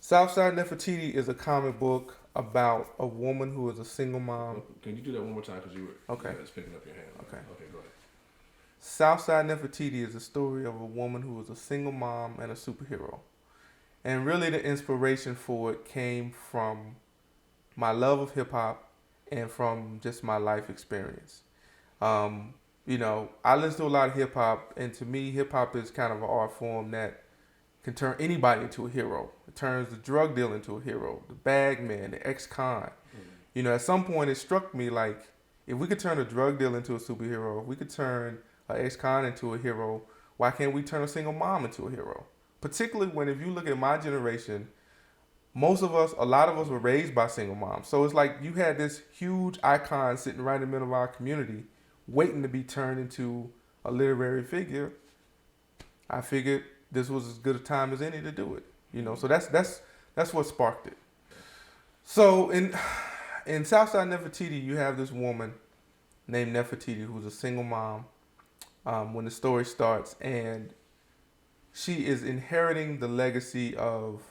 Southside Nefertiti is a comic book about a woman who is a single mom. Can you do that one more time? Because Okay. it's picking up your hand. Okay. Okay, go ahead. Southside Nefertiti is a story of a woman who is a single mom and a superhero. And really, the inspiration for it came from my love of hip hop and from just my life experience. Um, I listen to a lot of hip hop, and to me, hip hop is kind of an art form that can turn anybody into a hero. It turns the drug dealer into a hero, the bag man, the ex-con. At some point, it struck me like if we could turn a drug dealer into a superhero, if we could turn an ex-con into a hero, why can't we turn a single mom into a hero? Particularly when, if you look at my generation, a lot of us were raised by single moms. So it's like you had this huge icon sitting right in the middle of our community, waiting to be turned into a literary figure. I figured this was as good a time as any to do it. So that's what sparked it. So in Southside Nefertiti, you have this woman named Nefertiti who's a single mom. When the story starts, and she is inheriting the legacy of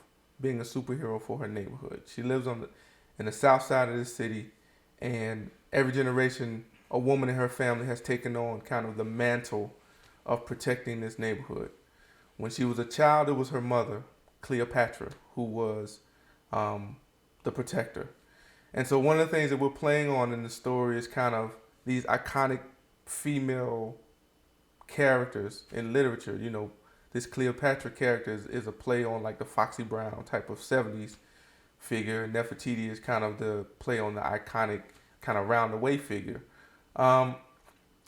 being a superhero for her neighborhood. She lives in the south side of the city, and every generation, a woman in her family has taken on kind of the mantle of protecting this neighborhood. When she was a child, it was her mother, Cleopatra, who was the protector. And so one of the things that we're playing on in the story is kind of these iconic female characters in literature. This Cleopatra character is a play on like the Foxy Brown type of 70s figure. Nefertiti is kind of the play on the iconic kind of round-the-way figure.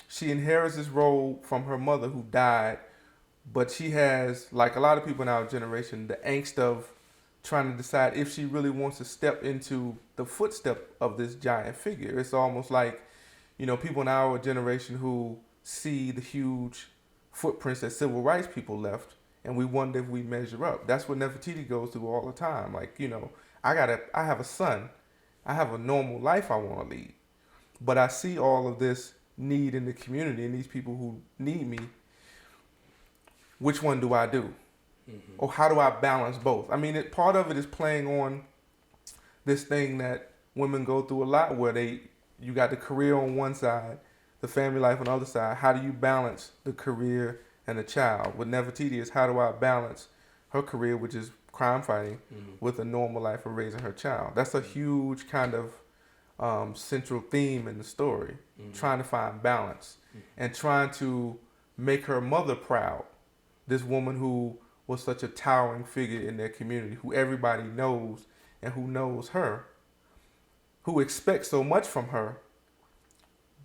She inherits this role from her mother who died, but she has, like a lot of people in our generation, the angst of trying to decide if she really wants to step into the footstep of this giant figure. It's almost like, people in our generation who see the huge footprints that civil rights people left, and we wonder if we measure up. That's what Nefertiti goes through all the time. Like, I have a son, I have a normal life I want to lead, but I see all of this need in the community and these people who need me. Which one do I do? Mm-hmm. Or how do I balance both? I mean, part of it is playing on this thing that women go through a lot, where you got the career on one side, the family life on the other side. How do you balance the career and the child? With Nefertiti is, how do I balance her career, which is crime fighting, with a normal life of raising her child? That's a huge kind of central theme in the story, trying to find balance and trying to make her mother proud. This woman who was such a towering figure in their community, who everybody knows and who knows her, who expects so much from her.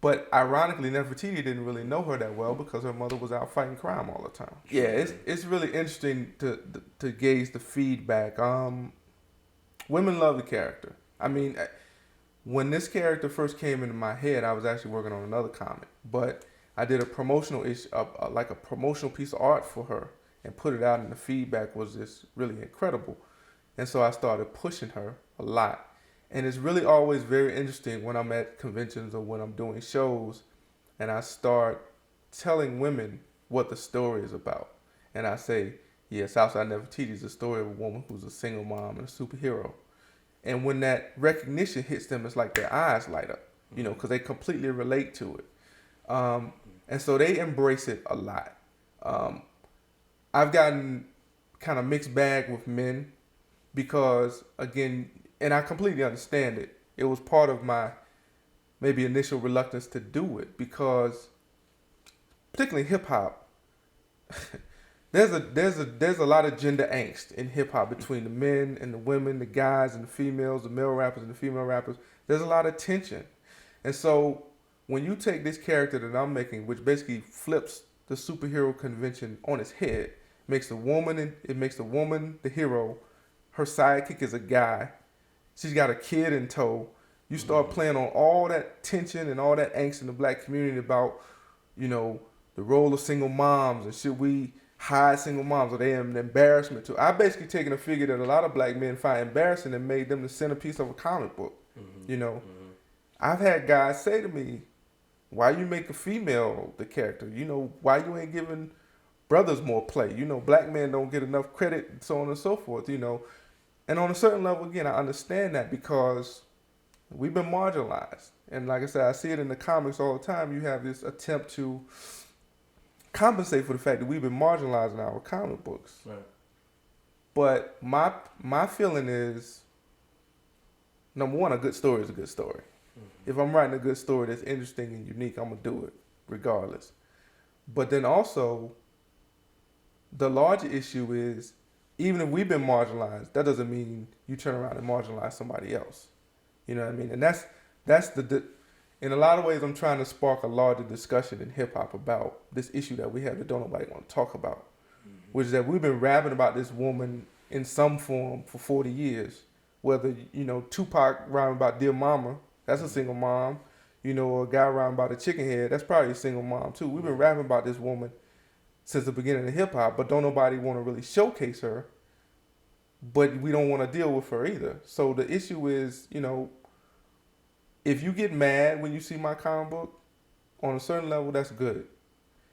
But ironically, Nefertiti didn't really know her that well because her mother was out fighting crime all the time. Yeah, it's really interesting to gauge the feedback. Women love the character. I mean, when this character first came into my head, I was actually working on another comic, but I did a promotional issue, like a promotional piece of art for her, and put it out, and the feedback was just really incredible. And so I started pushing her a lot. And it's really always very interesting when I'm at conventions or when I'm doing shows and I start telling women what the story is about. And I say, yeah, Southside Nefertiti is a story of a woman who's a single mom and a superhero. And when that recognition hits them, it's like their eyes light up, because they completely relate to it. And so they embrace it a lot. I've gotten kind of mixed bag with men because, again, and I completely understand it. It was part of my maybe initial reluctance to do it because, particularly hip hop, there's a lot of gender angst in hip hop between the men and the women, the guys and the females, the male rappers and the female rappers. There's a lot of tension, and so when you take this character that I'm making, which basically flips the superhero convention on its head, makes the woman the hero. Her sidekick is a guy. She's got a kid in tow. You start playing on all that tension and all that angst in the black community about, the role of single moms and should we hide single moms? Are they an embarrassment to? I basically taken a figure that a lot of black men find embarrassing and made them the centerpiece of a comic book. I've had guys say to me, why you make a female the character? Why you ain't giving brothers more play? Black men don't get enough credit and so on and so forth. And on a certain level, again, I understand that because we've been marginalized. And like I said, I see it in the comics all the time. You have this attempt to compensate for the fact that we've been marginalized in our comic books. Right. But my feeling is, number one, a good story is a good story. Mm-hmm. If I'm writing a good story that's interesting and unique, I'm gonna do it regardless. But then also, the larger issue is, even if we've been marginalized, that doesn't mean you turn around and marginalize somebody else. You know what I mean? And that's in a lot of ways, I'm trying to spark a larger discussion in hip hop about this issue that we have that don't nobody want to talk about, which is that we've been rapping about this woman in some form for 40 years. Whether, Tupac rhymed about Dear Mama, that's a single mom. A guy rhymed about a chicken head, that's probably a single mom too. We've been rapping about this woman since the beginning of hip hop, but don't nobody want to really showcase her. But we don't want to deal with her either. So the issue is, if you get mad when you see my comic book, on a certain level, that's good.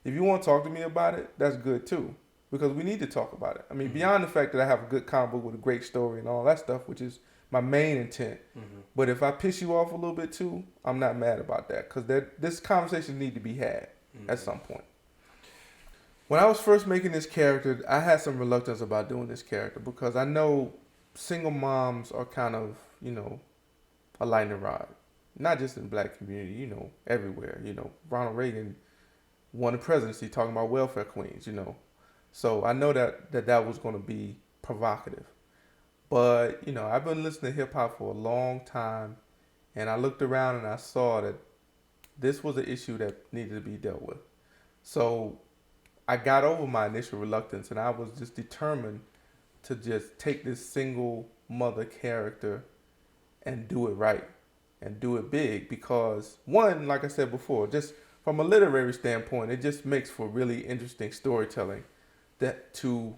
If you want to talk to me about it, that's good too. Because we need to talk about it. I mean, beyond the fact that I have a good comic book with a great story and all that stuff, which is my main intent. Mm-hmm. But if I piss you off a little bit too, I'm not mad about that. Because this conversation need to be had at some point. When I was first making this character, I had some reluctance about doing this character because I know single moms are kind of, a lightning rod. Not just in the black community, everywhere. Ronald Reagan won the presidency talking about welfare queens, So I know that was going to be provocative. But, I've been listening to hip hop for a long time, and I looked around and I saw that this was an issue that needed to be dealt with. So I got over my initial reluctance, and I was just determined to just take this single mother character and do it right and do it big because, one, like I said before, just from a literary standpoint, it just makes for really interesting storytelling that to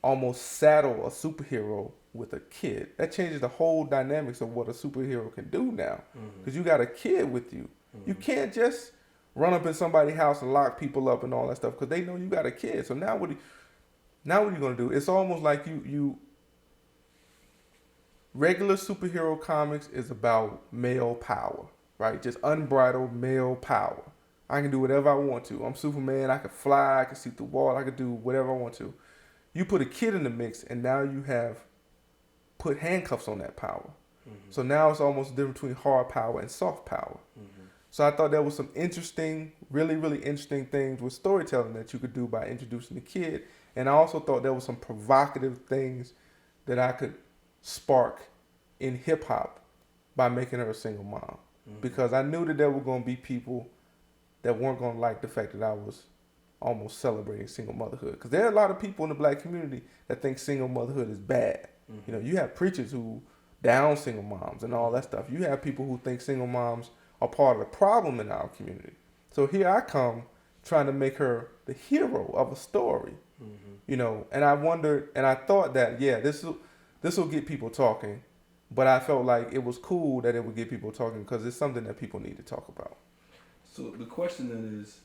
almost saddle a superhero with a kid. That changes the whole dynamics of what a superhero can do now because you got a kid with you. You can't just run up in somebody's house and lock people up and all that stuff because they know you got a kid. So now what are you going to do? It's almost like you regular superhero comics is about male power, right? Just unbridled male power. I can do whatever I want to. I'm Superman. I can fly. I can see through walls. I can do whatever I want to. You put a kid in the mix, and now you have put handcuffs on that power. Mm-hmm. So now it's almost the difference between hard power and soft power. Mm-hmm. So I thought there was some interesting, really, really interesting things with storytelling that you could do by introducing the kid. And I also thought there was some provocative things that I could spark in hip hop by making her a single mom. Because I knew that there were going to be people that weren't going to like the fact that I was almost celebrating single motherhood. Because there are a lot of people in the black community that think single motherhood is bad. You have preachers who down single moms and all that stuff. You have people who think single moms are part of the problem in our community. So here I come trying to make her the hero of a story. And I wondered, and I thought that, this will get people talking. But I felt like it was cool that it would get people talking because it's something that people need to talk about. So the question then is,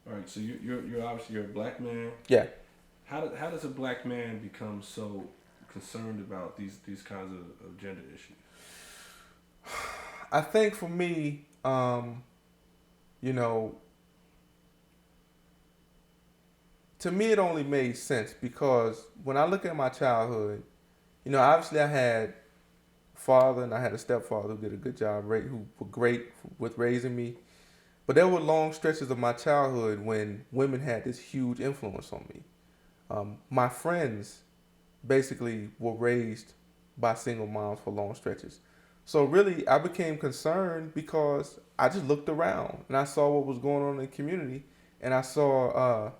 all right, so you're obviously a black man. Yeah. How does a black man become so concerned about these kinds of gender issues? I think for me, to me it only made sense because when I look at my childhood, obviously I had father and I had a stepfather who did a good job, who were great with raising me. But there were long stretches of my childhood when women had this huge influence on me. My friends basically were raised by single moms for long stretches. So really, I became concerned because I just looked around and I saw what was going on in the community and I saw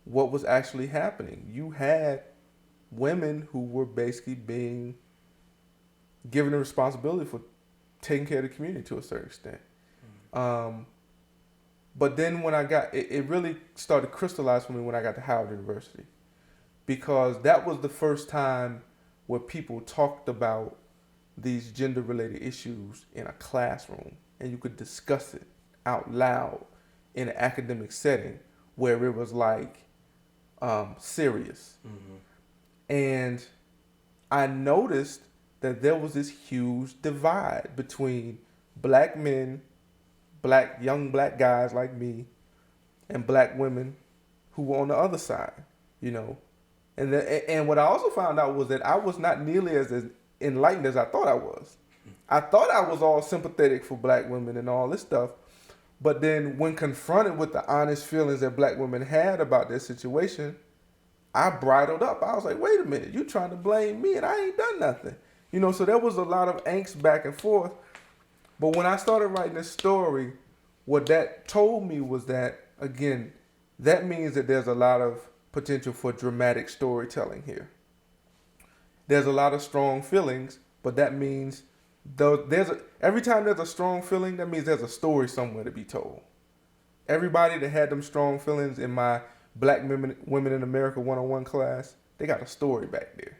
what was actually happening. You had women who were basically being given the responsibility for taking care of the community to a certain extent. But then when I got, it really started to crystallize for me when I got to Howard University. Because that was the first time where people talked about these gender-related issues in a classroom. And you could discuss it out loud in an academic setting where it was like serious. And I noticed that there was this huge divide between black men, young black guys like me, and black women who were on the other side, you know. And what I also found out was that I was not nearly as enlightened as I thought I was. I thought I was all sympathetic for black women and all this stuff, but then when confronted with the honest feelings that black women had about their situation, I bridled up. I was like, wait a minute, you trying to blame me and I ain't done nothing. You know, so there was a lot of angst back and forth. But when I started writing this story, what that told me was that, again, that means that there's a lot of potential for dramatic storytelling here. There's a lot of strong feelings, but that means every time there's a strong feeling, that means there's a story somewhere to be told. Everybody that had them strong feelings in my Black Women in America 101 class, they got a story back there.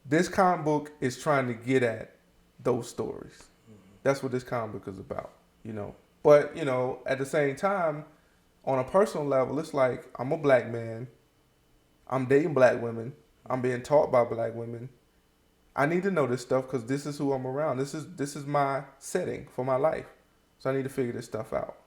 This comic book is trying to get at those stories. That's what this comic book is about, you know. But, you know, at the same time, on a personal level, it's like I'm a black man. I'm dating black women. I'm being taught by black women. I need to know this stuff because this is who I'm around. This is my setting for my life. So I need to figure this stuff out.